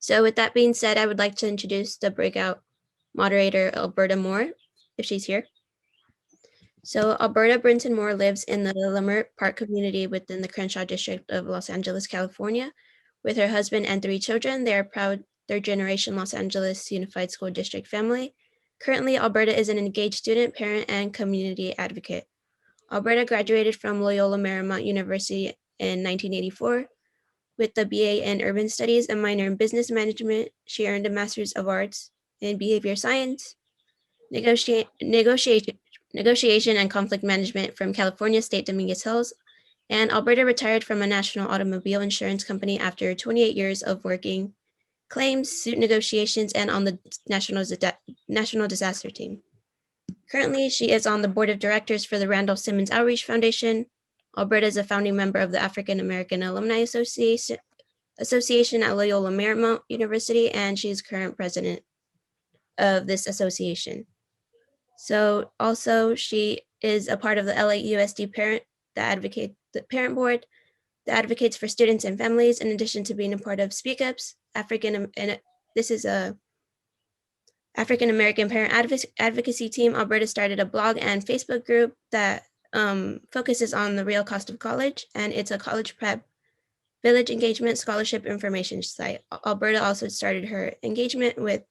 So with that being said, I would like to introduce the breakout moderator, Alberta Moore, if she's here. So Alberta Brinton Moore lives in the Leimert Park community within the Crenshaw district of Los Angeles, California. With her husband and 3 children, they are proud third-generation Los Angeles Unified School District family. Currently, Alberta is an engaged student, parent, and community advocate. Alberta graduated from Loyola Marymount University in 1984. With a BA in Urban Studies and minor in Business Management, she earned a Master's of Arts in Behavior Science, Negotiation and Conflict Management from California State Dominguez Hills, and Alberta retired from a national automobile insurance company after 28 years of working claims, suit negotiations, and on the National Disaster Team. Currently, she is on the board of directors for the Randall Simmons Outreach Foundation. Alberta is a founding member of the African American Alumni Association at Loyola Marymount University, and she is current president of this association. So also she is a part of the LAUSD parent board that advocates for students and families, in addition to being a part of Speak Ups, this is a African American parent advocacy team. Alberta started a blog and Facebook group that focuses on the real cost of college, and it's a college prep village engagement scholarship information site. Alberta also started her engagement with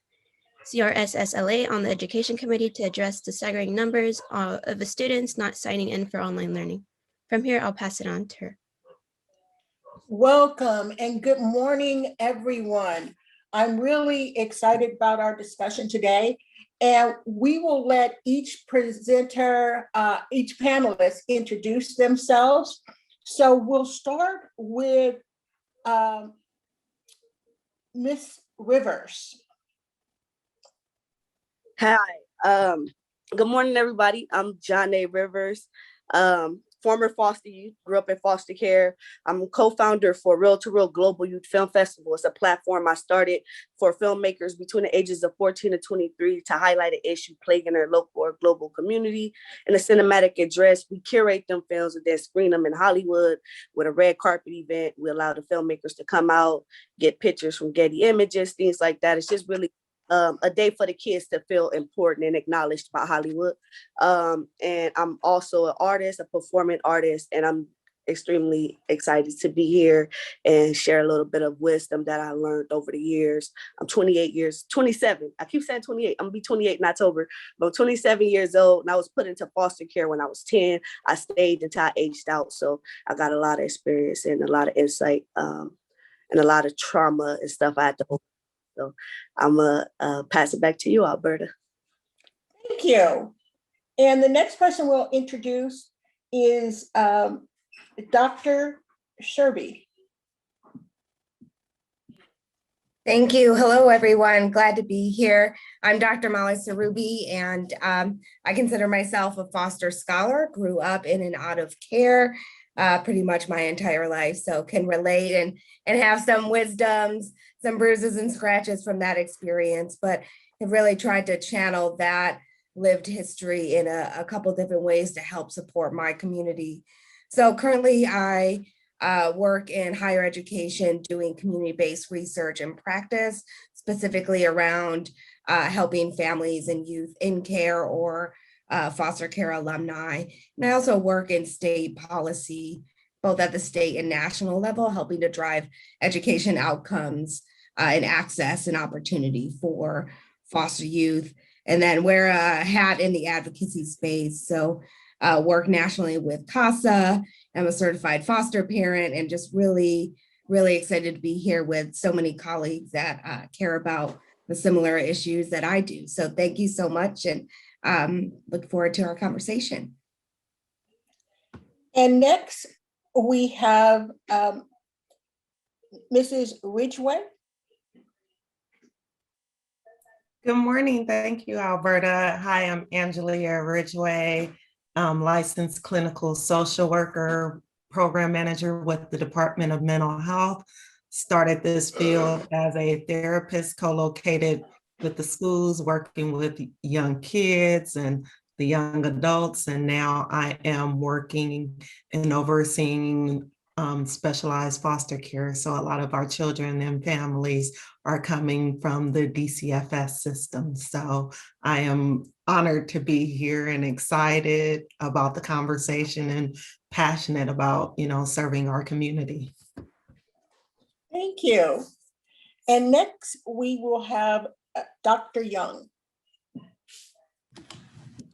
CRSSLA on the education committee to address the staggering numbers of the students not signing in for online learning. From here, I'll pass it on to her. Welcome and good morning, everyone. I'm really excited about our discussion today, and we will let each presenter, each panelist introduce themselves. So we'll start with Ms. Rivers. Hi, good morning, everybody. I'm Johna Rivers, former foster youth, grew up in foster care. I'm a co-founder for Real to Real Global Youth Film Festival. It's a platform I started for filmmakers between the ages of 14 to 23 to highlight an issue plaguing their local or global community. In a cinematic address, we curate them films and then screen them in Hollywood with a red carpet event. We allow the filmmakers to come out, get pictures from Getty Images, things like that. It's just really a day for the kids to feel important and acknowledged by Hollywood. And I'm also an artist, a performing artist, and I'm extremely excited to be here and share a little bit of wisdom that I learned over the years. I'm 27. I keep saying 28. I'm gonna be 28 in October, but I'm 27 years old, and I was put into foster care when I was 10. I stayed until I aged out. So I got a lot of experience and a lot of insight and a lot of trauma and stuff I had to. So I'm going to pass it back to you, Alberta. Thank you. And the next person we'll introduce is Dr. Sarubbi. Thank you. Hello, everyone. Glad to be here. I'm Dr. Molly Sarubbi, and I consider myself a foster scholar. Grew up in and out of care pretty much my entire life, so can relate and have some wisdoms, some bruises and scratches from that experience, but have really tried to channel that lived history in a couple different ways to help support my community. So currently I work in higher education doing community-based research and practice, specifically around helping families and youth in care or foster care alumni. And I also work in state policy, both at the state and national level, helping to drive education outcomes and access and opportunity for foster youth. And then wear a hat in the advocacy space. So work nationally with CASA. I'm a certified foster parent and just really, really excited to be here with so many colleagues that care about the similar issues that I do. So thank you so much, and look forward to our conversation. And next we have Mrs. Ridgway. Good morning. Thank you, Alberta. Hi, I'm Angelia Ridgway, licensed clinical social worker, program manager with the Department of Mental Health. Started this field as a therapist co-located with the schools, working with young kids and the young adults. And now I am working and overseeing specialized foster care. So a lot of our children and families are coming from the DCFS system. So I am honored to be here and excited about the conversation and passionate about, serving our community. Thank you. And next we will have Dr. Young.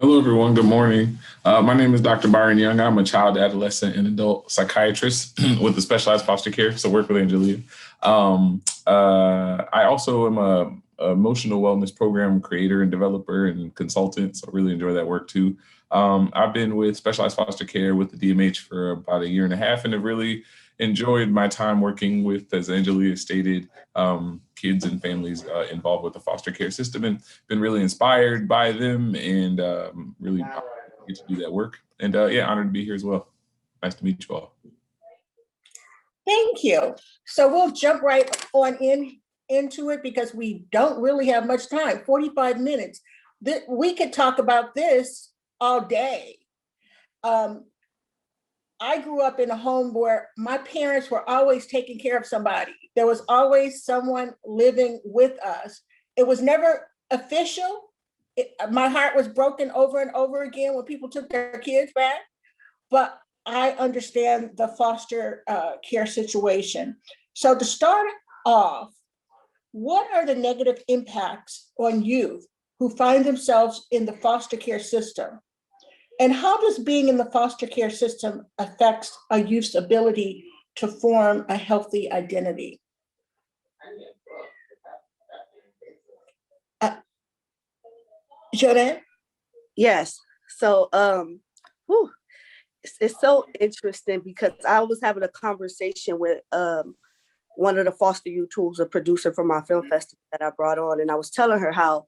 Hello, everyone. Good morning. My name is Dr. Bryan Young. I'm a child, adolescent, and adult psychiatrist with the specialized foster care, so work with Angelia. I also am a emotional wellness program creator and developer and consultant, so I really enjoy that work too. I've been with specialized foster care with the DMH for about 1.5 years and have really enjoyed my time working with, as Angelia stated, kids and families involved with the foster care system, and been really inspired by them and really get to do that work. And honored to be here as well. Nice to meet you all. Thank you. So we'll jump right on into it because we don't really have much time, 45 minutes. We could talk about this all day. I grew up in a home where my parents were always taking care of somebody. There was always someone living with us. It was never official. My heart was broken over and over again when people took their kids back, but I understand the foster care situation. So to start off, what are the negative impacts on youth who find themselves in the foster care system? And how does being in the foster care system affect a youth's ability to form a healthy identity? Jonah? Yes. So it's so interesting because I was having a conversation with one of the foster youth who's a producer for my film festival that I brought on, and I was telling her how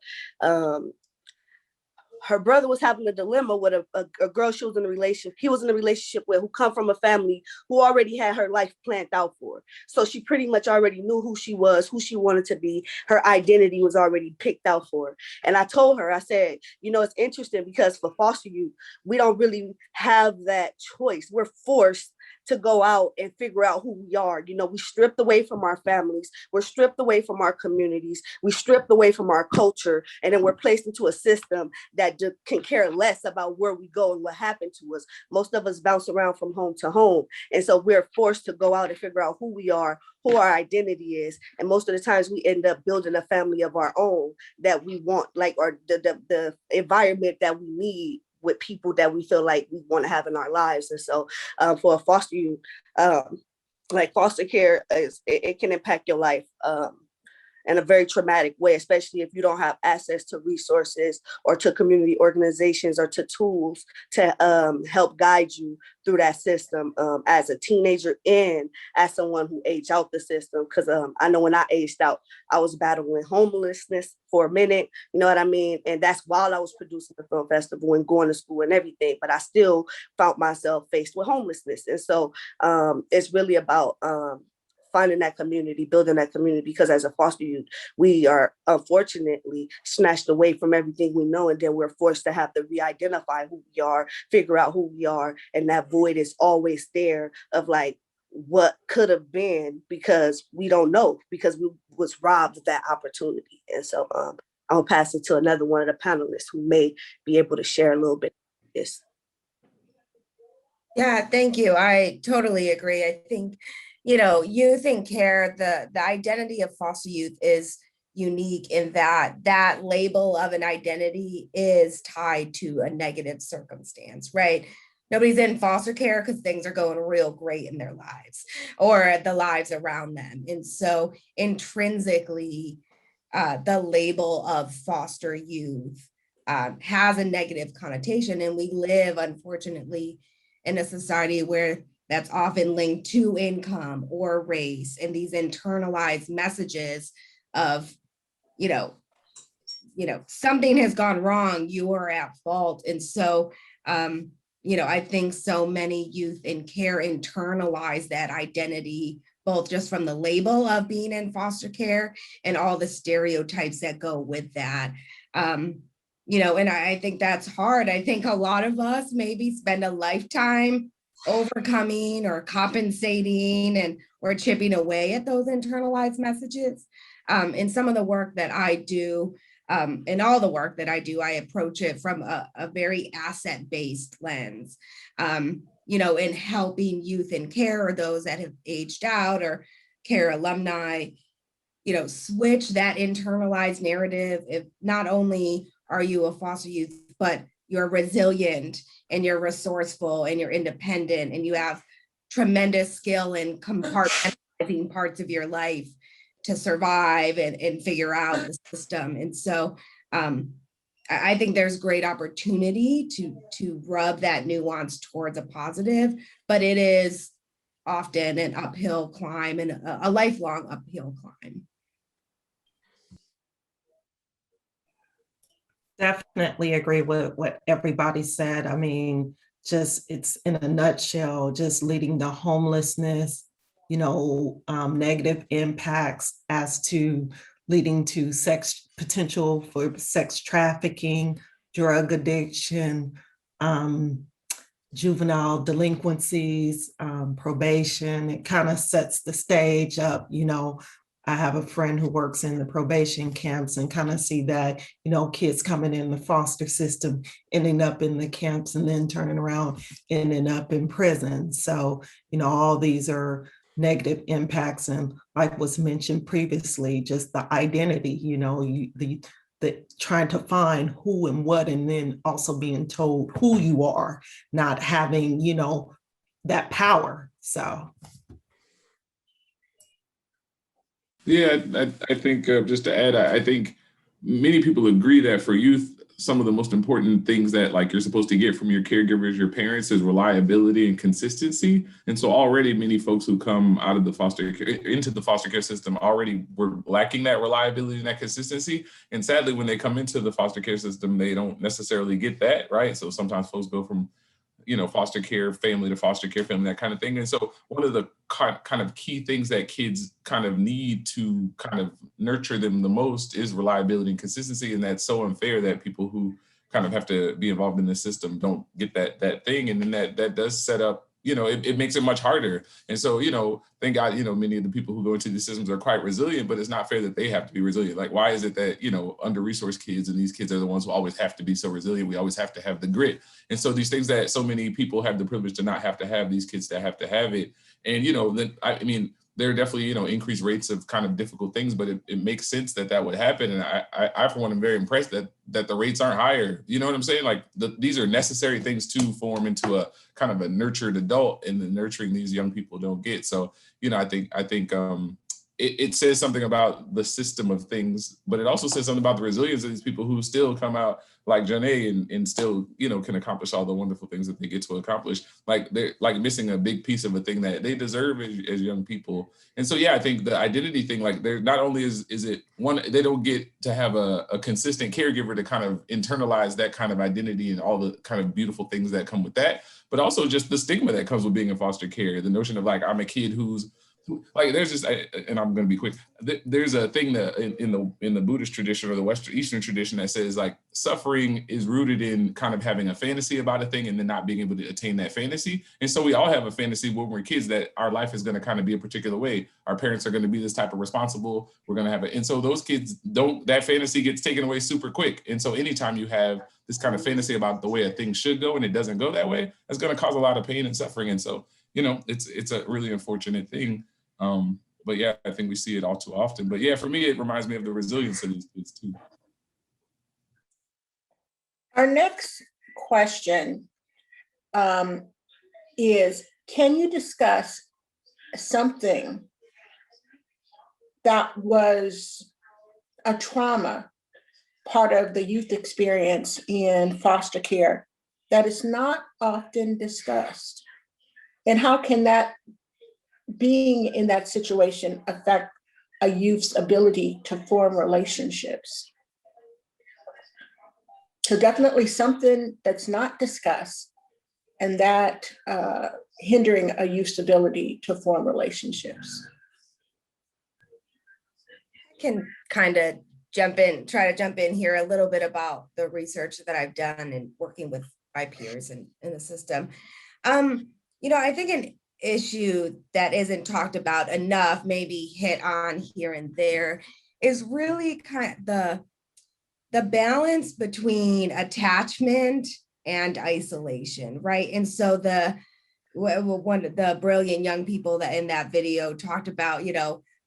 her brother was having a dilemma with a girl he was in a relationship with, who come from a family who already had her life planned out for her. So she pretty much already knew who she was, who she wanted to be. Her identity was already picked out for her. And I told her, I said, it's interesting because for foster youth, we don't really have that choice. We're forced to go out and figure out who we are. We stripped away from our families. We're stripped away from our communities. We stripped away from our culture. And then we're placed into a system that can care less about where we go and what happened to us. Most of us bounce around from home to home. And so we're forced to go out and figure out who we are, who our identity is. And most of the times we end up building a family of our own that we want, or the environment that we need with people that we feel like we want to have in our lives. And so for a foster youth, like foster care, it can impact your life in a very traumatic way, especially if you don't have access to resources or to community organizations or to tools to help guide you through that system as a teenager and as someone who aged out the system. Because I know when I aged out, I was battling homelessness for a minute, you know what I mean? And that's while I was producing the film festival and going to school and everything, but I still found myself faced with homelessness. And so it's really about finding that community, building that community, because as a foster youth, we are unfortunately snatched away from everything we know, and then we're forced to have to re-identify who we are, figure out who we are, and that void is always there of like what could have been, because we don't know, because we was robbed of that opportunity. And so I'll pass it to another one of the panelists who may be able to share a little bit of this. Yeah, thank you. I totally agree. I think youth in care, the identity of foster youth is unique in that label of an identity is tied to a negative circumstance, right? Nobody's in foster care because things are going real great in their lives or the lives around them. And so intrinsically, the label of foster youth has a negative connotation. And we live, unfortunately, in a society where that's often linked to income or race, and these internalized messages of, something has gone wrong, you are at fault. And so, I think so many youth in care internalize that identity, both just from the label of being in foster care and all the stereotypes that go with that. And I think that's hard. I think a lot of us maybe spend a lifetime overcoming or compensating and or chipping away at those internalized messages. In some of the work that I do, in all the work that I do, I approach it from a very asset-based lens, in helping youth in care or those that have aged out or care alumni, switch that internalized narrative. If not only are you a foster youth, but you're resilient and you're resourceful and you're independent and you have tremendous skill in compartmentalizing parts of your life to survive and figure out the system. And so I think there's great opportunity to rub that nuance towards a positive, but it is often an uphill climb and a lifelong uphill climb. Definitely agree with what everybody said. I mean, just it's in a nutshell, just leading to homelessness, negative impacts as to leading to potential for sex trafficking, drug addiction, juvenile delinquencies, probation. It kind of sets the stage up, I have a friend who works in the probation camps and kind of see that, kids coming in the foster system, ending up in the camps and then turning around, ending up in prison. So, all these are negative impacts. And like was mentioned previously, just the identity, the trying to find who and what, and then also being told who you are, not having, that power. So. Yeah, I think just to add, I think many people agree that for youth, some of the most important things that like you're supposed to get from your caregivers, your parents, is reliability and consistency. And so already many folks who come out of the into the foster care system already were lacking that reliability and that consistency. And sadly, when they come into the foster care system, they don't necessarily get that, right? So sometimes folks go from foster care family to foster care family, that kind of thing. And so one of the kind of key things that kids kind of need to kind of nurture them the most is reliability and consistency. And that's so unfair that people who kind of have to be involved in the system don't get that thing. And then that does set up, it makes it much harder. And so, thank God, many of the people who go into these systems are quite resilient, but it's not fair that they have to be resilient. Like, why is it that, under-resourced kids and these kids are the ones who always have to be so resilient? We always have to have the grit. And so these things that so many people have the privilege to not have to have, these kids that have to have it. And, then, there are definitely, increased rates of kind of difficult things, but it makes sense that would happen. And I for one, am very impressed that the rates aren't higher. You know what I'm saying? Like these are necessary things to form into a kind of a nurtured adult, and the nurturing these young people don't get. So, I think it says something about the system of things, but it also says something about the resilience of these people who still come out like Johna and still, can accomplish all the wonderful things that they get to accomplish. Like they're like missing a big piece of a thing that they deserve as young people. And so, yeah, I think the identity thing, like they're not only is it one, they don't get to have a consistent caregiver to kind of internalize that kind of identity and all the kind of beautiful things that come with that, but also just the stigma that comes with being in foster care. The notion of like, I'm a kid who's like, there's just, and I'm going to be quick. There's a thing that in the Buddhist tradition or the Eastern tradition that says like suffering is rooted in kind of having a fantasy about a thing and then not being able to attain that fantasy. And so we all have a fantasy when we're kids that our life is going to kind of be a particular way. Our parents are going to be this type of responsible. We're going to have it. And so those kids that fantasy gets taken away super quick. And so anytime you have this kind of fantasy about the way a thing should go and it doesn't go that way, that's going to cause a lot of pain and suffering. And so, it's a really unfortunate thing. But yeah, I think we see it all too often. But yeah, for me, it reminds me of the resilience of these kids too. Our next question is, can you discuss something that was a trauma, part of the youth experience in foster care that is not often discussed? And how can that being in that situation affect a youth's ability to form relationships? So definitely something that's not discussed and that hindering a youth's ability to form relationships. I can kind of try to jump in here a little bit about the research that I've done and working with my peers in the system. I think an issue that isn't talked about enough, maybe hit on here and there, is really kind of the balance between attachment and isolation, right? And so one of the brilliant young people that in that video talked about,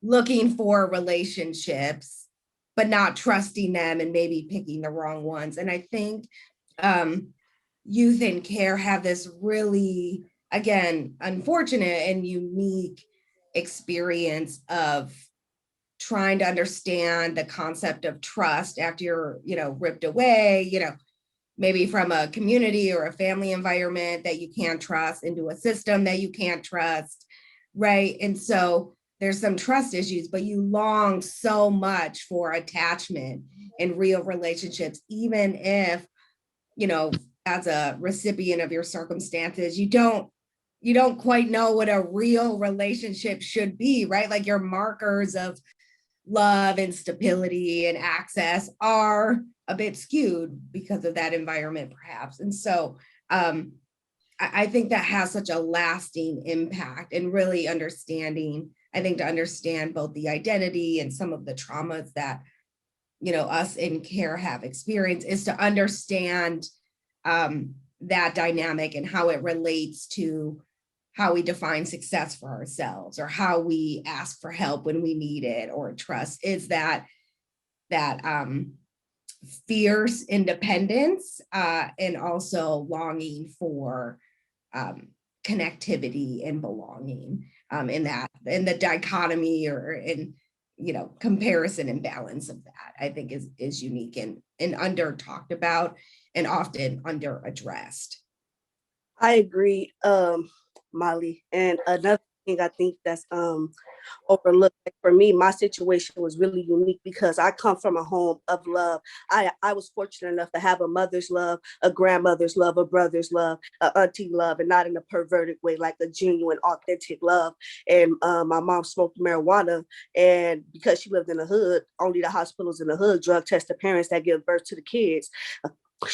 looking for relationships, but not trusting them and maybe picking the wrong ones. And I think youth in care have this really, again, unfortunate and unique experience of trying to understand the concept of trust after you're, ripped away, maybe from a community or a family environment that you can't trust into a system that you can't trust, right? And so there's some trust issues, but you long so much for attachment and real relationships, even if, as a recipient of your circumstances, you don't quite know what a real relationship should be, right? Like your markers of love and stability and access are a bit skewed because of that environment, perhaps. And so I think that has such a lasting impact, and really understanding, I think, to understand both the identity and some of the traumas that, us in care have experienced, is to understand that dynamic and how it relates to how we define success for ourselves, or how we ask for help when we need it, or trust. Is that fierce independence and also longing for connectivity and belonging in the dichotomy, or in comparison and balance of that, I think is unique and under talked about and often under addressed. I agree, Molly. And another thing I think that's overlooked, like for me, my situation was really unique because I come from a home of love. I was fortunate enough to have a mother's love, a grandmother's love, a brother's love, a auntie love, and not in a perverted way, like a genuine, authentic love. And my mom smoked marijuana, and because she lived in the hood, only the hospitals in the hood drug test the parents that give birth to the kids.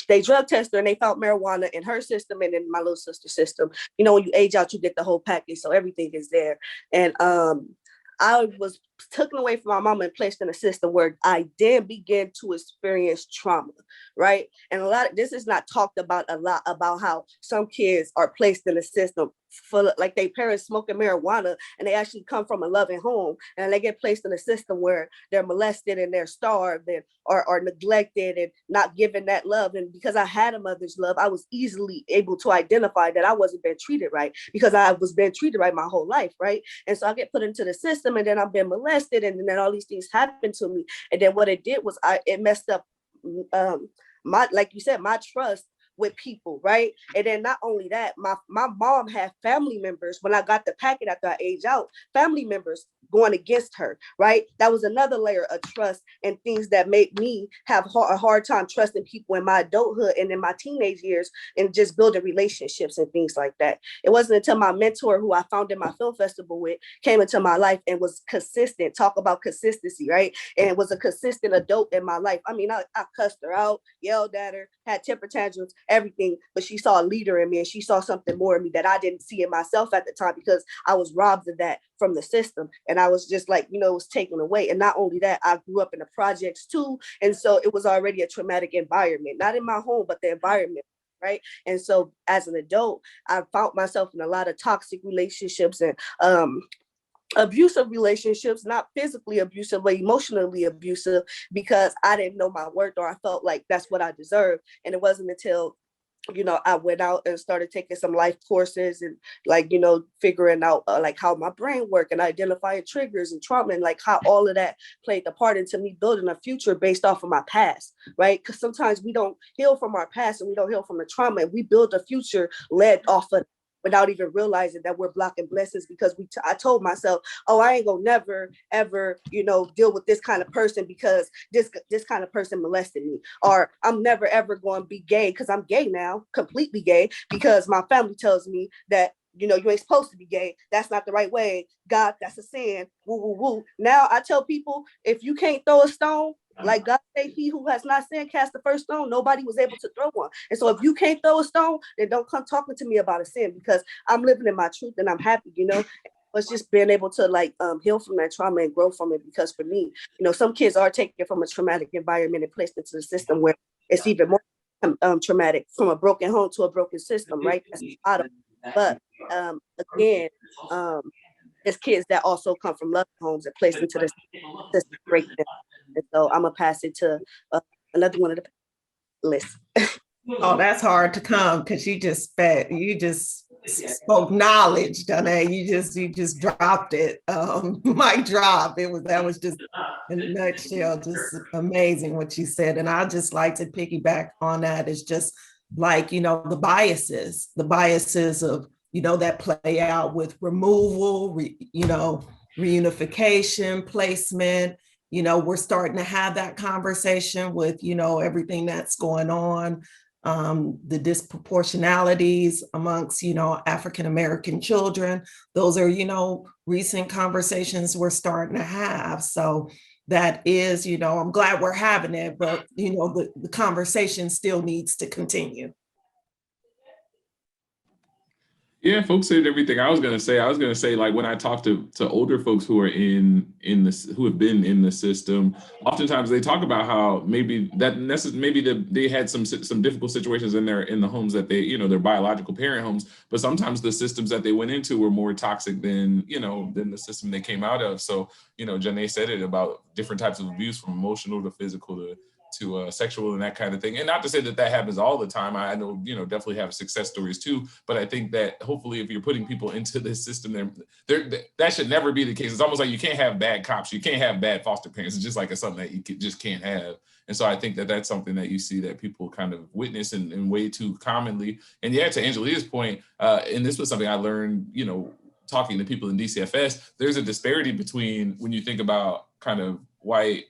They drug tested her and they found marijuana in her system and in my little sister's system. When you age out, you get the whole package, so everything is there. And I was taken away from my mama and placed in a system where I then began to experience trauma, right? And this is not talked about a lot, about how some kids are placed in a system full of, like, their parents smoking marijuana, and they actually come from a loving home, and they get placed in a system where they're molested and they're starved and are neglected and not given that love. And because I had a mother's love, I was easily able to identify that I wasn't being treated right, because I was being treated right my whole life, right? And so I get put into the system, and then I've been molested, and then all these things happened to me. And then what it did was it messed up like you said, my trust with people, right? And then not only that, my mom had family members, when I got the packet after I aged out, family members going against her, right? That was another layer of trust and things that made me have a hard time trusting people in my adulthood and in my teenage years, and just building relationships and things like that. It wasn't until my mentor, who I found in my film festival with, came into my life and was consistent. Talk about consistency, right? And it was a consistent adult in my life. I mean, I cussed her out, yelled at her, had temper tantrums, everything, but she saw a leader in me, and she saw something more in me that I didn't see in myself at the time, because I was robbed of that from the system. And I was just like, it was taken away. And not only that, I grew up in the projects too. And so it was already a traumatic environment, not in my home, but the environment, right? And so as an adult, I found myself in a lot of toxic relationships and abusive relationships, not physically abusive, but emotionally abusive, because I didn't know my worth, or I felt like that's what I deserved. And it wasn't until I went out and started taking some life courses and figuring out like how my brain worked and identifying triggers and trauma, and like how all of that played a part into me building a future based off of my past, right? Because sometimes we don't heal from our past, and we don't heal from the trauma, and we build a future led off of without even realizing that we're blocking blessings, because I told myself, oh, I ain't gonna never, ever, deal with this kind of person because this kind of person molested me. Or I'm never, ever going to be gay, because I'm gay now, completely gay, because my family tells me that, you ain't supposed to be gay. That's not the right way. God, that's a sin. Woo, woo, woo. Now I tell people, if you can't throw a stone, Like God said, he who has not sinned cast the first stone. Nobody was able to throw one. And so if you can't throw a stone, then don't come talking to me about a sin, because I'm living in my truth and I'm happy, It's just being able to heal from that trauma and grow from it. Because for me, some kids are taken from a traumatic environment and placed into the system where it's even more traumatic, from a broken home to a broken system, right? That's a lot of, but again, there's kids that also come from loving homes and placed into the system break them. And so I'm gonna pass it to another one of the lists. Oh, that's hard to come, because you just spoke knowledge, Donna. You just dropped it. Mic drop. That was just in a nutshell, just amazing what you said. And I just like to piggyback on that. It's just the biases of that play out with removal, reunification, placement. We're starting to have that conversation with everything that's going on. The disproportionalities amongst, African American children. Those are, recent conversations we're starting to have. So that is, I'm glad we're having it, but, the conversation still needs to continue. Yeah, folks said everything I was gonna say. I was gonna say, like, when I talk to older folks who are in this, who have been in the system, oftentimes they talk about how maybe they had some difficult situations in the homes that they, their biological parent homes, but sometimes the systems that they went into were more toxic than the system they came out of. So, Janae said it about different types of abuse, from emotional to physical to sexual and that kind of thing. And not to say that happens all the time. I know, definitely have success stories too, but I think that hopefully if you're putting people into this system, that should never be the case. It's almost like you can't have bad cops. You can't have bad foster parents. It's just like it's something that you just can't have. And so I think that that's something that you see that people kind of witness and way too commonly. And yeah, to Angelia's point, and this was something I learned, talking to people in DCFS, there's a disparity between, when you think about kind of white,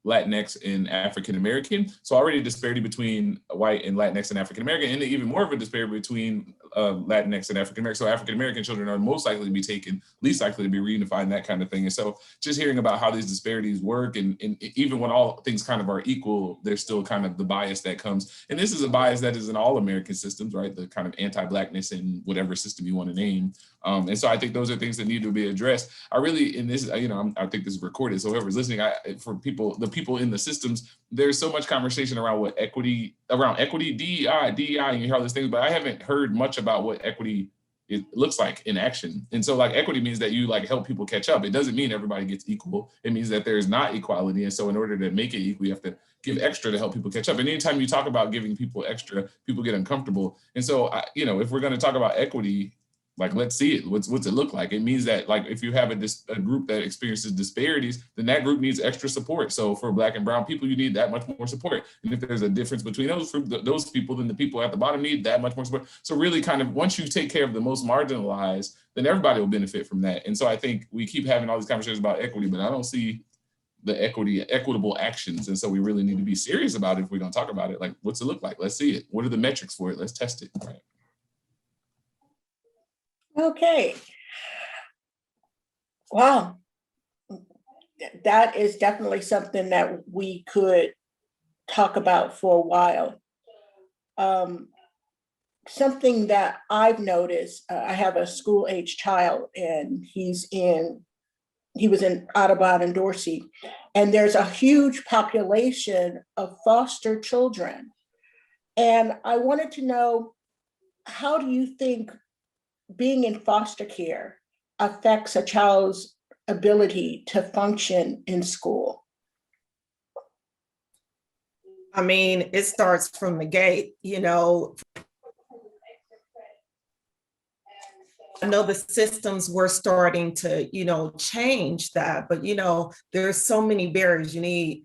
Latinx, and African American. So already a disparity between white and Latinx and African American, and even more of a disparity between Latinx and African American. So African American children are most likely to be taken, least likely to be reunified, and that kind of thing. And so just hearing about how these disparities work, and even when all things kind of are equal, there's still kind of the bias that comes. And this is a bias that is in all American systems, right? The kind of anti-Blackness in whatever system you want to name. And so I think those are things that need to be addressed. I really, in this, I think this is recorded, so whoever's listening, the people in the systems, there's so much conversation around equity, DEI, and you hear all these things, but I haven't heard much about what equity it looks like in action. And so equity means that you help people catch up. It doesn't mean everybody gets equal. It means that there's not equality. And so in order to make it equal, you have to give extra to help people catch up. And anytime you talk about giving people extra, people get uncomfortable. And so, if we're going to talk about equity, let's see it. What's it look like? It means that if you have a group that experiences disparities, then that group needs extra support. So for Black and brown people, you need that much more support. And if there's a difference between those people, then the people at the bottom need that much more support. So really kind of once you take care of the most marginalized, then everybody will benefit from that. And so I think we keep having all these conversations about equity, but I don't see the equitable actions. And so we really need to be serious about it if we're going to talk about it. What's it look like? Let's see it. What are the metrics for it? Let's test it. Right. Okay. Wow. That is definitely something that we could talk about for a while. Something that I've noticed, I have a school-age child, and he was in Audubon and Dorsey, and there's a huge population of foster children. And I wanted to know, how do you think being in foster care affects a child's ability to function in school? I mean, it starts from the gate, I know the systems were starting to, change that, but, there's so many barriers. You need,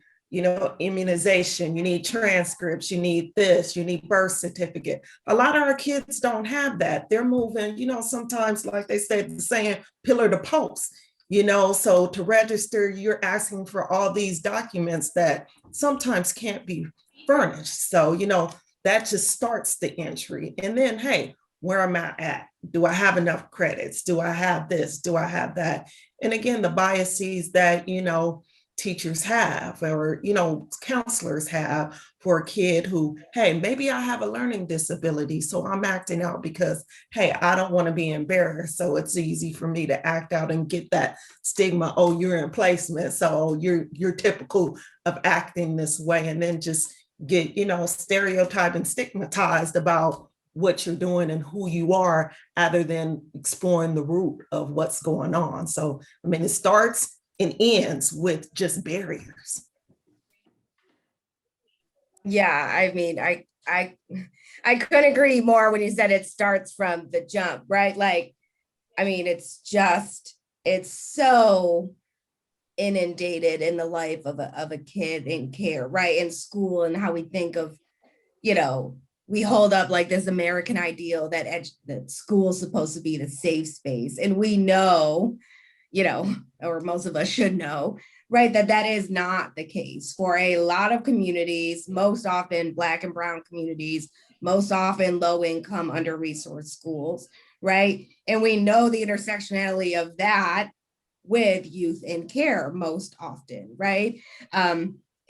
immunization, you need transcripts, you need this, you need birth certificate. A lot of our kids don't have that. They're moving, sometimes, like they say, the saying, pillar to post, so to register, you're asking for all these documents that sometimes can't be furnished. So, that just starts the entry. And then, hey, where am I at? Do I have enough credits? Do I have this? Do I have that? And again, the biases that, teachers have, or, counselors have for a kid who, hey, maybe I have a learning disability, so I'm acting out because, hey, I don't want to be embarrassed. So it's easy for me to act out and get that stigma. Oh, you're in placement, so you're typical of acting this way, and then just get, stereotyped and stigmatized about what you're doing and who you are, other than exploring the root of what's going on. So, I mean, it starts and ends with just barriers. Yeah, I mean, I couldn't agree more when you said it starts from the jump, right? Like, I mean, it's so inundated in the life of a kid in care, right? In school, and how we think of, we hold up like this American ideal that that school's supposed to be the safe space. And we know, or most of us should know, right, that is not the case for a lot of communities, most often Black and Brown communities, most often low income, under-resourced schools, right? And we know the intersectionality of that with youth in care most often, right?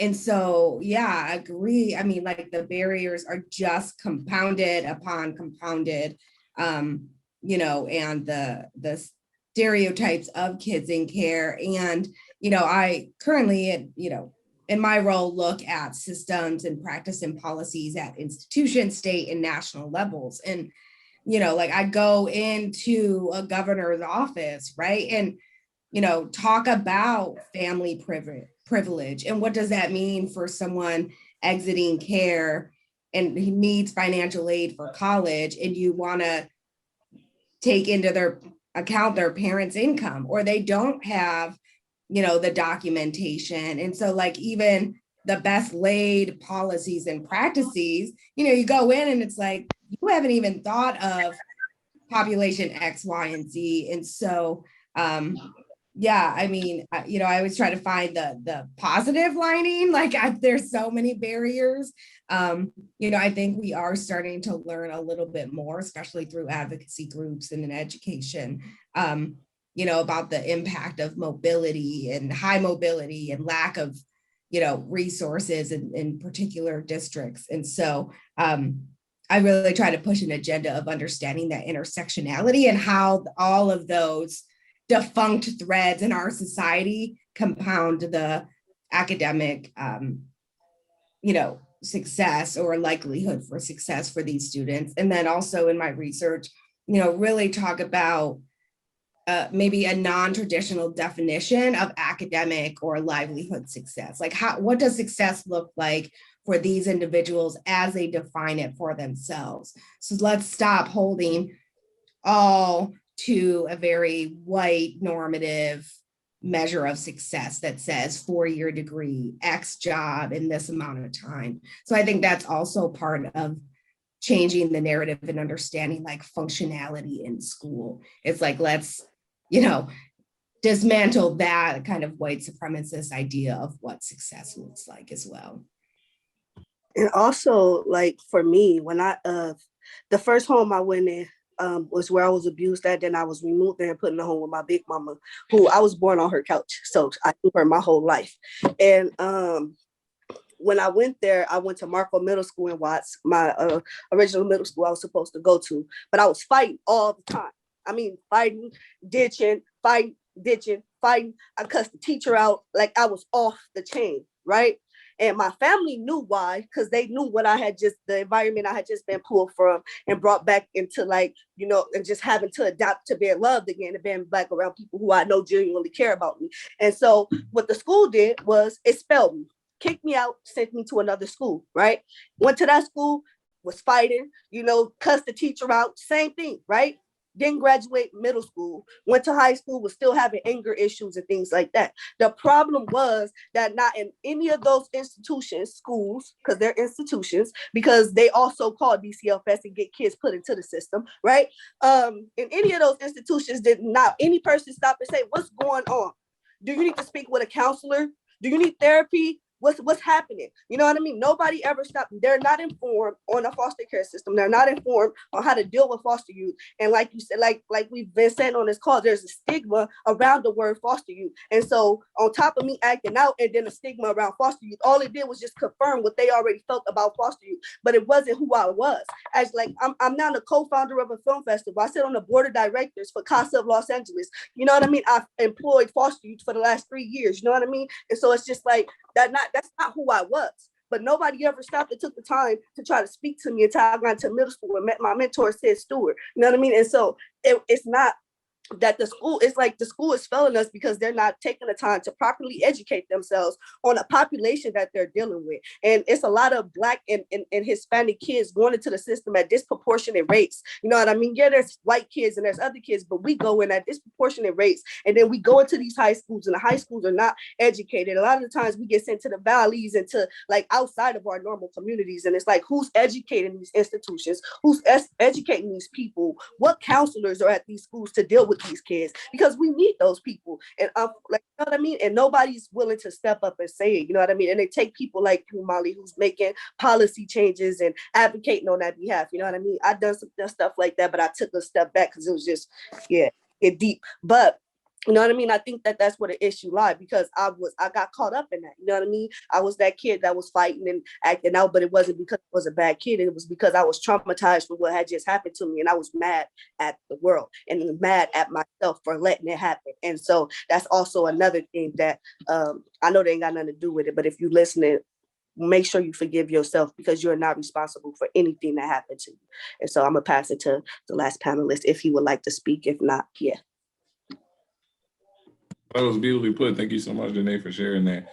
And so, yeah, I agree. I mean, like, the barriers are just compounded upon compounded, and the stereotypes of kids in care. And, I currently, in my role, look at systems and practice and policies at institution, state, and national levels. And, like, I go into a governor's office, right? And, talk about family privilege. And what does that mean for someone exiting care and he needs financial aid for college, and you want to take into their account their parents' income, or they don't have, the documentation. And so, like, even the best laid policies and practices, you go in and it's like, you haven't even thought of population X, Y, and Z. And so, yeah, I mean, I always try to find the positive lining. Like, there's so many barriers. I think we are starting to learn a little bit more, especially through advocacy groups and in education, about the impact of mobility and high mobility and lack of, resources in particular districts. And so I really try to push an agenda of understanding that intersectionality and how all of those defunct threads in our society compound the academic, success or likelihood for success for these students. And then also in my research, really talk about maybe a non-traditional definition of academic or livelihood success. Like, what does success look like for these individuals as they define it for themselves? So let's stop holding all to a very white normative measure of success that says 4-year degree, X job in this amount of time. So I think that's also part of changing the narrative and understanding, like, functionality in school. It's like, let's, dismantle that kind of white supremacist idea of what success looks like as well. And also, like, for me, when the first home I went in, was where I was abused at. Then I was removed there and put in a home with my big mama, who I was born on her couch. So I knew her my whole life. And when I went there, I went to Marco Middle School in Watts, my original middle school I was supposed to go to. But I was fighting all the time. I mean, fighting, ditching, fighting. I cussed the teacher out like I was off the chain, right? And my family knew why, because they knew what the environment I had just been pulled from and brought back into, like, and just having to adapt to being loved again and being back around people who I know genuinely care about me. And so what the school did was expelled me, kicked me out, sent me to another school, right? Went to that school, was fighting, cussed the teacher out, same thing, right? Didn't graduate middle school, went to high school, was still having anger issues and things like that. The problem was that not in any of those institutions, schools, because they're institutions, because they also call DCFS and get kids put into the system, right? In any of those institutions, did not any person stop and say, what's going on? Do you need to speak with a counselor? Do you need therapy? what's happening? You know what I mean? Nobody ever stopped. They're not informed on a foster care system. They're not informed on how to deal with foster youth. And like you said, like we've been saying on this call, there's a stigma around the word foster youth. And so on top of me acting out and then a stigma around foster youth, all it did was just confirm what they already felt about foster youth, but it wasn't who I was. As like, I'm now the co-founder of a film festival. I sit on the board of directors for CASA of Los Angeles. You know what I mean? I've employed foster youth for the last 3 years. You know what I mean? And so it's just like, that's not who I was. But nobody ever stopped and took the time to try to speak to me until I got to middle school and met my mentor, Sid Stewart. You know what I mean? And so it's not that the school, it's like the school is failing us because they're not taking the time to properly educate themselves on a population that they're dealing with. And it's a lot of Black and Hispanic kids going into the system at disproportionate rates. You know what I mean? Yeah, there's white kids and there's other kids, but we go in at disproportionate rates. And then we go into these high schools and the high schools are not educated. A lot of the times we get sent to the valleys and to like outside of our normal communities. And it's like, who's educating these institutions? Who's educating these people? What counselors are at these schools to deal with these kids? Because we need those people. And like, you know what I mean? And nobody's willing to step up and say it, you know what I mean? And they take people like you, Molly, who's making policy changes and advocating on that behalf. You know what I mean? I've done some stuff like that, but I took a step back because it was just, get deep. But you know what I mean? I think that that's where the issue lies, because I got caught up in that. You know what I mean? I was that kid that was fighting and acting out, but it wasn't because I was a bad kid. It was because I was traumatized for what had just happened to me. And I was mad at the world and mad at myself for letting it happen. And so that's also another thing that I know they ain't got nothing to do with it, but if you listening, make sure you forgive yourself, because you're not responsible for anything that happened to you. And so I'm gonna pass it to the last panelist if he would like to speak. If not, yeah. That was beautifully put. Thank you so much, Janae, for sharing that.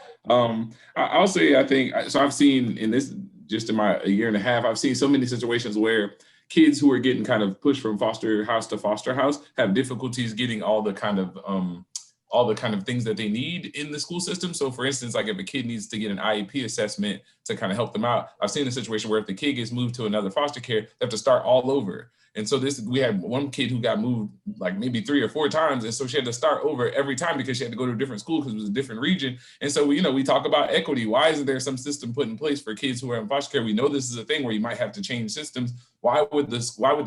I'll say, I think, so I've seen in this, just in my a year and a half, I've seen so many situations where kids who are getting kind of pushed from foster house to foster house have difficulties getting all the kind of things that they need in the school system. So for instance, like if a kid needs to get an IEP assessment to kind of help them out, I've seen a situation where if the kid gets moved to another foster care, they have to start all over. And so we had one kid who got moved like maybe 3 or 4 times. And so she had to start over every time because she had to go to a different school because it was a different region. And so, we talk about equity. Why isn't there some system put in place for kids who are in foster care? We know this is a thing where you might have to change systems. Why would the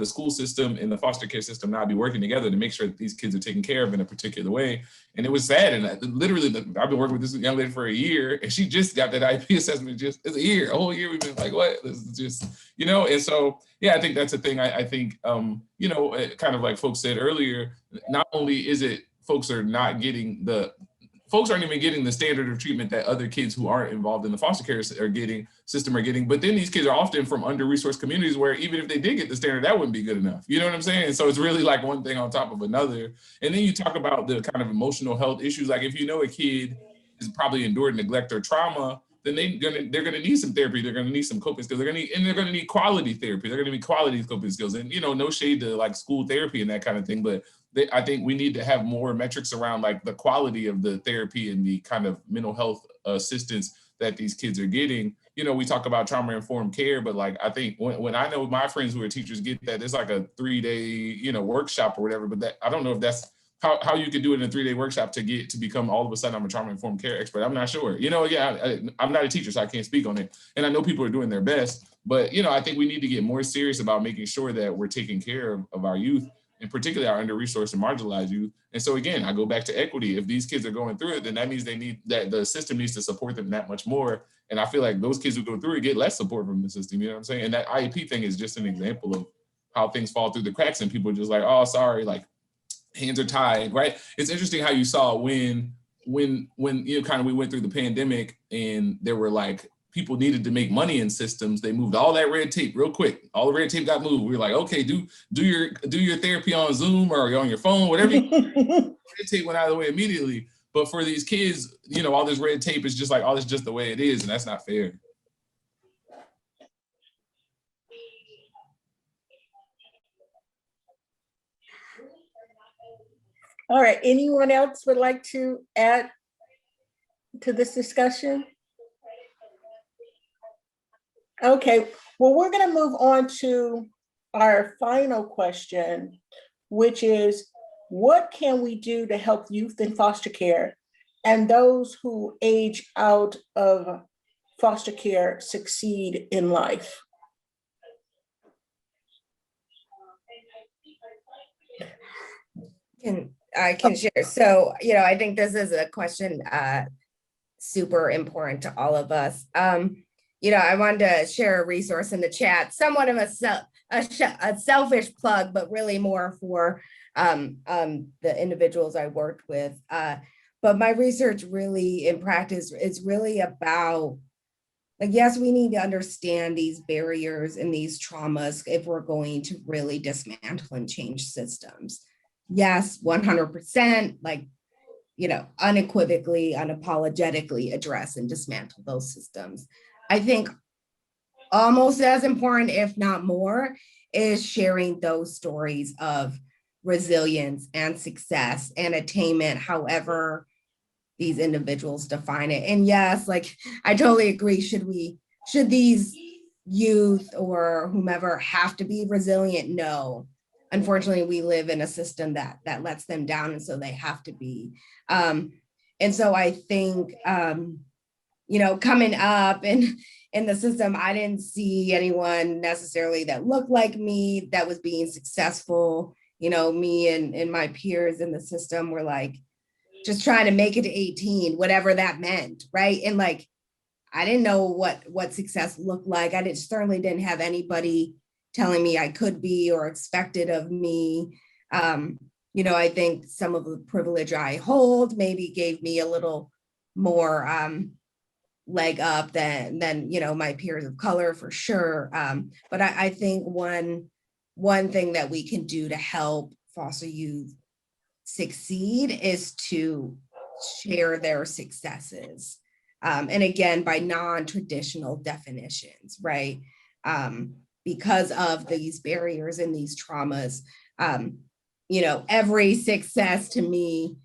school system and the foster care system not be working together to make sure that these kids are taken care of in a particular way? And it was sad. And literally, I've been working with this young lady for a year, and she just got that IEP assessment a whole year. We've been like, what? This is just, and so, yeah, I think that's a thing. I think, kind of like folks said earlier, not only is it folks aren't even getting the standard of treatment that other kids who aren't involved in the foster care system are getting, but then these kids are often from under-resourced communities where even if they did get the standard, that wouldn't be good enough. You know what I'm saying? And so it's really like one thing on top of another. And then you talk about the kind of emotional health issues. Like if a kid is probably endured neglect or trauma, then they're gonna need some therapy. They're gonna need some coping skills. They're gonna need quality therapy. They're gonna need quality coping skills. And no shade to like school therapy and that kind of thing, but I think we need to have more metrics around like the quality of the therapy and the kind of mental health assistance that these kids are getting. We talk about trauma-informed care, but like I think when I know my friends who are teachers get that, it's like a 3-day workshop or whatever. But that I don't know if that's how you could do it in a 3-day workshop to become all of a sudden I'm a trauma-informed care expert. I'm not sure. I'm not a teacher, so I can't speak on it. And I know people are doing their best, but I think we need to get more serious about making sure that we're taking care of our youth, and particularly our under-resourced and marginalized youth. And so again, I go back to equity. If these kids are going through it, then that means the system needs to support them that much more. And I feel like those kids who go through it get less support from the system. You know what I'm saying? And that IEP thing is just an example of how things fall through the cracks and people are just like, oh, sorry, like hands are tied, right? It's interesting how you saw when we went through the pandemic and there were like people needed to make money in systems, they moved all that red tape real quick. All the red tape got moved. We were like, okay, do your therapy on Zoom or on your phone, whatever. Red tape went out of the way immediately. But for these kids, all this red tape is just like, oh, it's just the way it is, and that's not fair. All right, anyone else would like to add to this discussion? Okay, well, we're going to move on to our final question, which is, what can we do to help youth in foster care? and those who age out of foster care succeed in life? I can share. So, I think this is a question super important to all of us. I wanted to share a resource in the chat, somewhat of a selfish plug, but really more for the individuals I worked with. But my research really in practice is really about, like, yes, we need to understand these barriers and these traumas if we're going to really dismantle and change systems. Yes, 100%, like, unequivocally, unapologetically address and dismantle those systems. I think almost as important, if not more, is sharing those stories of resilience and success and attainment, however these individuals define it. And yes, like, I totally agree. Should these youth or whomever have to be resilient? No. Unfortunately, we live in a system that lets them down, and so they have to be. And so I think, coming up in the system, I didn't see anyone necessarily that looked like me that was being successful. Me and my peers in the system were like, just trying to make it to 18, whatever that meant, right? And like, I didn't know what success looked like. I certainly didn't have anybody telling me I could be or expected of me. I think some of the privilege I hold maybe gave me a little more leg up than my peers of color, for sure. But I think one thing that we can do to help foster youth succeed is to share their successes. And again, by non-traditional definitions, right? Because of these barriers and these traumas, every success to me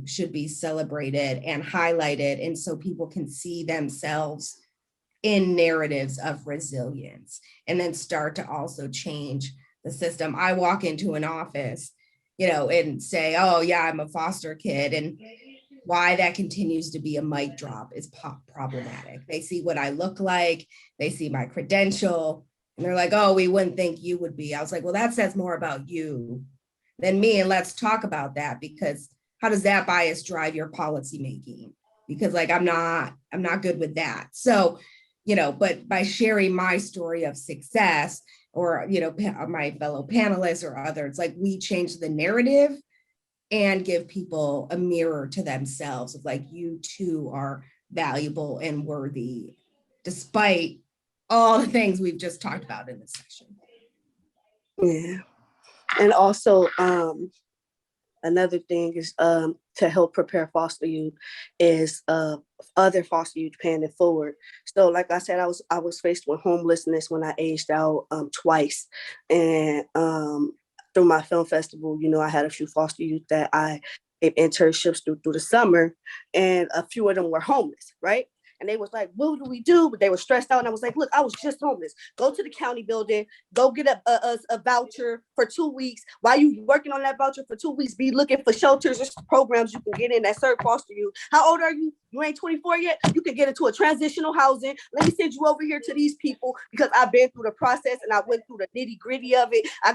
should be celebrated and highlighted. And so people can see themselves in narratives of resilience and then start to also change the system. I walk into an office, and say, oh yeah, I'm a foster kid. And why that continues to be a mic drop is problematic. They see what I look like, they see my credential, and they're like, oh, we wouldn't think you would be. I was like, well, that says more about you than me. And let's talk about that, because how does that bias drive your policy making? Because like, I'm not good with that. So, but by sharing my story of success, or, my fellow panelists or others, like, we change the narrative and give people a mirror to themselves of like, you too are valuable and worthy, despite all the things we've just talked about in this session. Yeah. And also, another thing is to help prepare foster youth is other foster youth paying it forward. So like I said, I was faced with homelessness when I aged out twice. And through my film festival, I had a few foster youth that I gave internships through the summer, and a few of them were homeless, right? And they was like, what do we do? But they were stressed out. And I was like, look, I was just homeless. Go to the county building, go get a voucher for 2 weeks. While you working on that voucher for 2 weeks, be looking for shelters or programs you can get in that serve foster you. How old are you? You ain't 24 yet? You can get into a transitional housing. Let me send you over here to these people, because I've been through the process and I went through the nitty gritty of it. I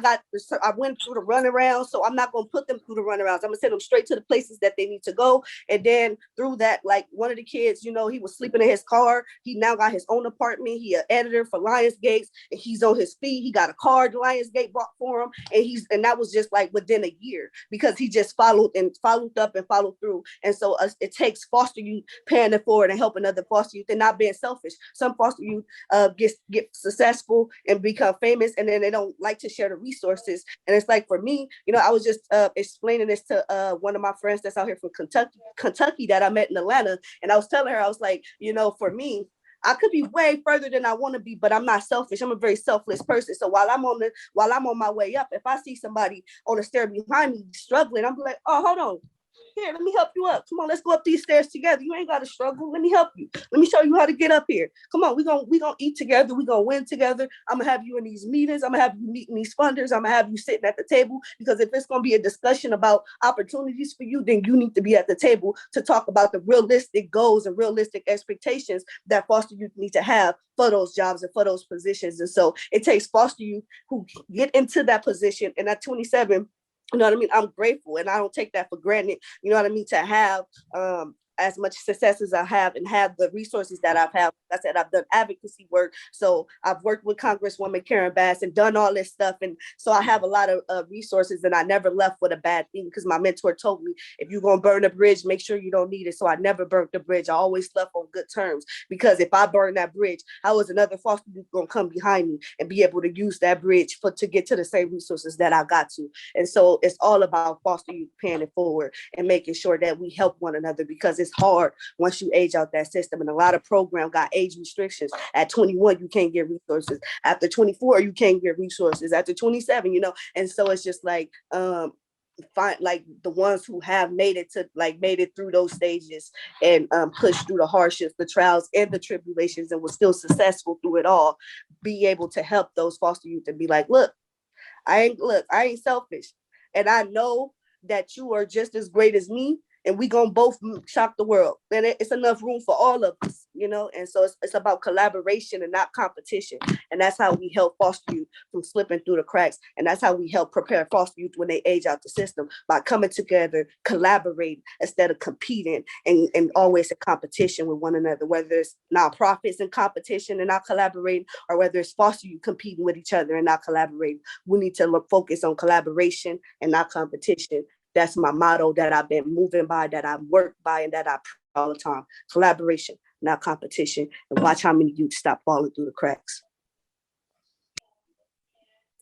went through the runaround, so I'm not going to put them through the runarounds. I'm going to send them straight to the places that they need to go. And then through that, like, one of the kids, he was sleeping in his car. He now got his own apartment. He an editor for Lionsgate, and he's on his feet. He got a card Lionsgate bought for him, and that was just like within a year, because he just followed up and followed through. And so it takes foster youth paying it forward and helping other foster youth and not being selfish. Some foster youth get successful and become famous, and then they don't like to share the resources. And it's like, for me, I was just explaining this to one of my friends that's out here from Kentucky that I met in Atlanta, and I was telling her, I was like, for me, I could be way further than I want to be, but I'm not selfish. I'm a very selfless person. So while I'm on my way up, if I see somebody on the stair behind me struggling, I'm like, oh, hold on. Here, let me help you up. Come on, let's go up these stairs together. You ain't got to struggle. Let me help you. Let me show you how to get up here. Come on, we gonna eat together. We gonna win together. I'm gonna have you in these meetings. I'm gonna have you meeting these funders. I'm gonna have you sitting at the table, because if it's gonna be a discussion about opportunities for you, then you need to be at the table to talk about the realistic goals and realistic expectations that foster youth need to have for those jobs and for those positions. And so it takes foster youth who get into that position. And at 27, you know what I mean? I'm grateful, and I don't take that for granted, you know what I mean, to have as much success as I have and have the resources that I've had. Like I said, I've done advocacy work. So I've worked with Congresswoman Karen Bass and done all this stuff. And so I have a lot of resources, and I never left with a bad thing, because my mentor told me, if you're going to burn a bridge, make sure you don't need it. So I never burnt the bridge. I always left on good terms, because if I burn that bridge, how is another foster youth going to come behind me and be able to use that bridge to get to the same resources that I got to? And so it's all about foster youth paying it forward and making sure that we help one another, because it's hard once you age out that system. And a lot of programs got age restrictions. At 21, you can't get resources. After 24, you can't get resources. After 27, you know, and so it's just like, find like the ones who have made it through those stages and pushed through the hardships, the trials and the tribulations, and was still successful through it all, be able to help those foster youth and be like, look, I ain't selfish. And I know that you are just as great as me, and we gonna both shock the world. And it's enough room for all of us, you know? And so it's about collaboration and not competition. And that's how we help foster youth from slipping through the cracks. And that's how we help prepare foster youth when they age out the system, by coming together, collaborating instead of competing and always in competition with one another, whether it's nonprofits in competition and not collaborating, or whether it's foster youth competing with each other and not collaborating. We need to focus on collaboration and not competition. That's my motto that I've been moving by, that I've worked by, and that I preach all the time. Collaboration, not competition. And watch how many youth stop falling through the cracks.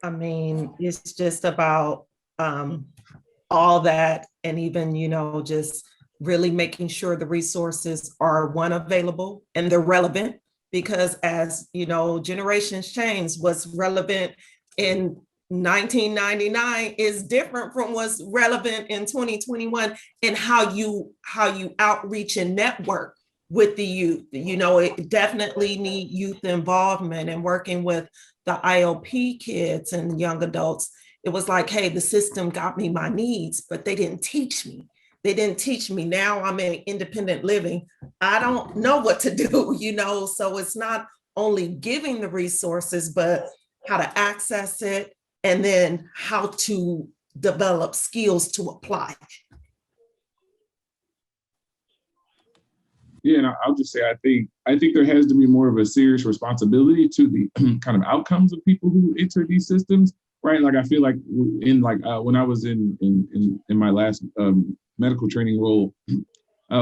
I mean, it's just about all that, and even, you know, just really making sure the resources are, one, available and they're relevant, because as you know, generations change. What's relevant in 1999 is different from what's relevant in 2021, and how you outreach and network with the youth. You know, it definitely need youth involvement, and working with the IOP kids and young adults. It was like, hey, the system got me my needs, but they didn't teach me. Now I'm in independent living. I don't know what to do, you know? So it's not only giving the resources, but how to access it, and then how to develop skills to apply. Yeah, and I'll just say, I think there has to be more of a serious responsibility to the kind of outcomes of people who enter these systems, right? Like I feel like when I was in my last medical training role,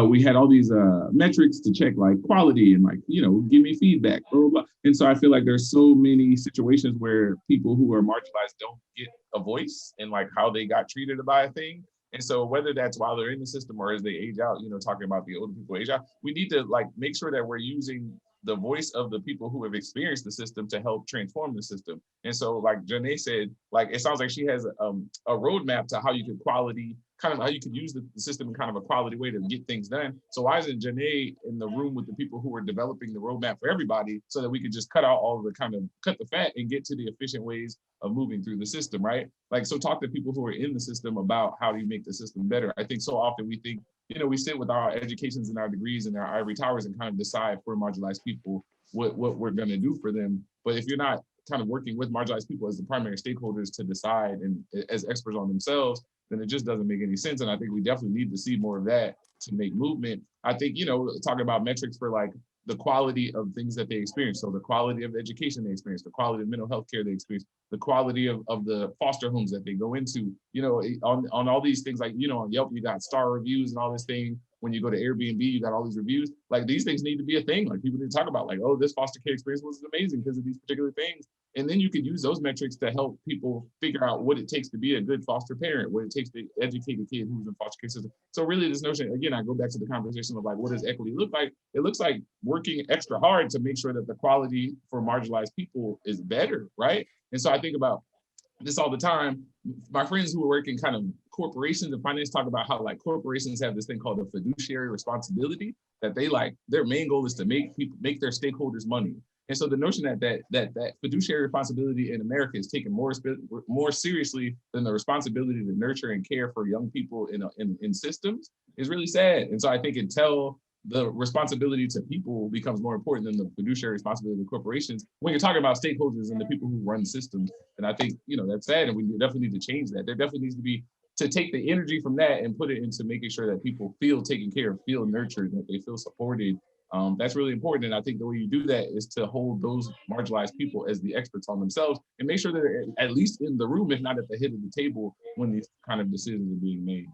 we had all these metrics to check, like quality and like, you know, give me feedback, blah, blah, blah. And so I feel like there's so many situations where people who are marginalized don't get a voice in like how they got treated by a thing. And so whether that's while they're in the system or as they age out, you know, talking about the older people age out, we need to like make sure that we're using the voice of the people who have experienced the system to help transform the system. And so like Janae said, like, it sounds like she has a roadmap to how you can how you can use the system in kind of a quality way to get things done. So why isn't Janae in the room with the people who are developing the roadmap for everybody, so that we could just cut out all of the cut the fat and get to the efficient ways of moving through the system, right? Like, so talk to people who are in the system about how do you make the system better. I think so often we think, you know, we sit with our educations and our degrees and our ivory towers and kind of decide for marginalized people what we're going to do for them. But if you're not kind of working with marginalized people as the primary stakeholders to decide and as experts on themselves, then it just doesn't make any sense. And I think we definitely need to see more of that to make movement. I think, you know, talking about metrics for like the quality of things that they experience. So the quality of education they experience, the quality of mental health care they experience, the quality of the foster homes that they go into, you know, on all these things, like, you know, on Yelp, you got star reviews and all this thing. When you go to Airbnb, you got all these reviews. Like, these things need to be a thing. Like, people need to talk about, like, oh, this foster care experience was amazing because of these particular things. And then you can use those metrics to help people figure out what it takes to be a good foster parent, what it takes to educate a kid who's in foster care system. So really this notion, again, I go back to the conversation of like, what does equity look like? It looks like working extra hard to make sure that the quality for marginalized people is better, right? And so I think about this all the time. My friends who work in kind of corporations and finance talk about how like corporations have this thing called a fiduciary responsibility, that they like, their main goal is to make their stakeholders money. And so the notion that fiduciary responsibility in America is taken more seriously than the responsibility to nurture and care for young people in systems is really sad. And so I think until the responsibility to people becomes more important than the fiduciary responsibility of corporations, when you're talking about stakeholders and the people who run systems, and I think, you know, that's sad, and we definitely need to change that. There definitely needs to be, to take the energy from that and put it into making sure that people feel taken care of, feel nurtured, that they feel supported. That's really important. And I think the way you do that is to hold those marginalized people as the experts on themselves and make sure they're at least in the room, if not at the head of the table, when these kind of decisions are being made.